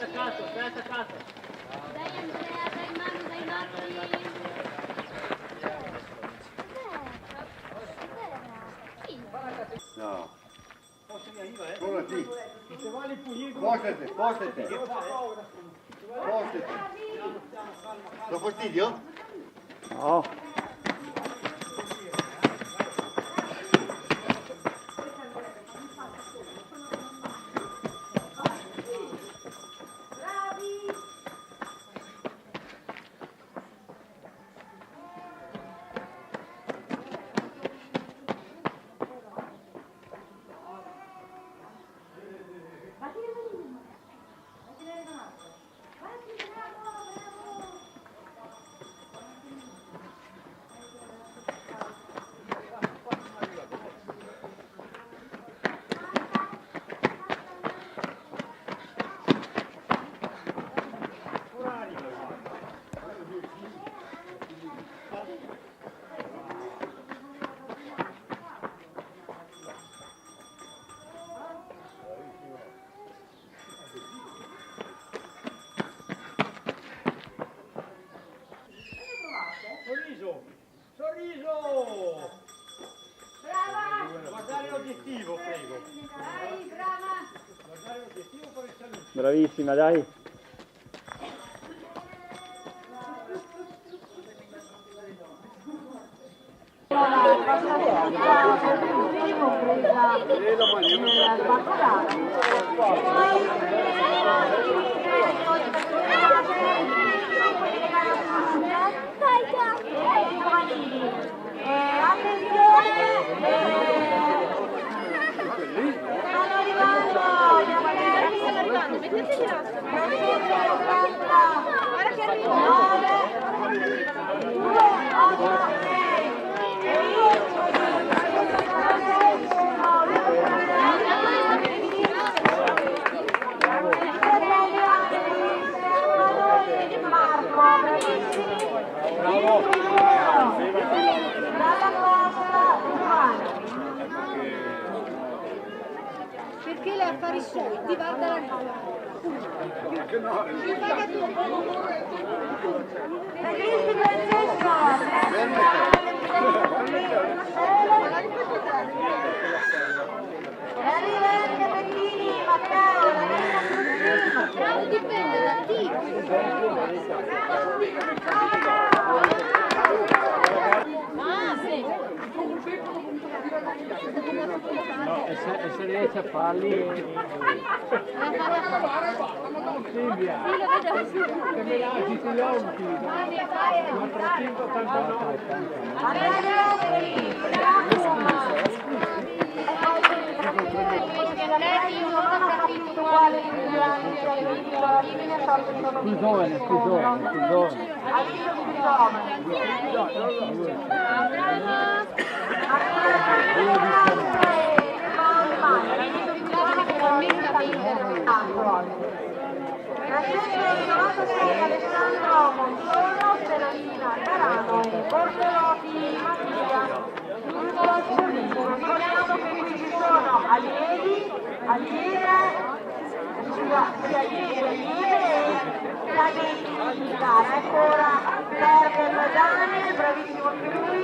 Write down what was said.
attaccato, stai attaccato. Dai Andrea, dai Manu, dai Matti. No. Spostati. Spostati. Do fastidio? No. Sorriso! Brava! Guardare l'obiettivo, prego. Dai, brava! Guardare l'obiettivo per il saluto. Bravissima, dai. Guarda che arriva! Perché le affari suoi, ti va dalla casa. Ti paga tu. Bravo, dipende da No, e se riesce a farli... Silvia, che mi lasci sugli occhi. 480. Più giovane. Alessandro Monzolo, Serafina Carano e Bortolotti Mattia. Ricordiamo che qui ci sono allievi, allieve, e ragazzi di gara. Ancora per Daniel, bravissimo anche lui.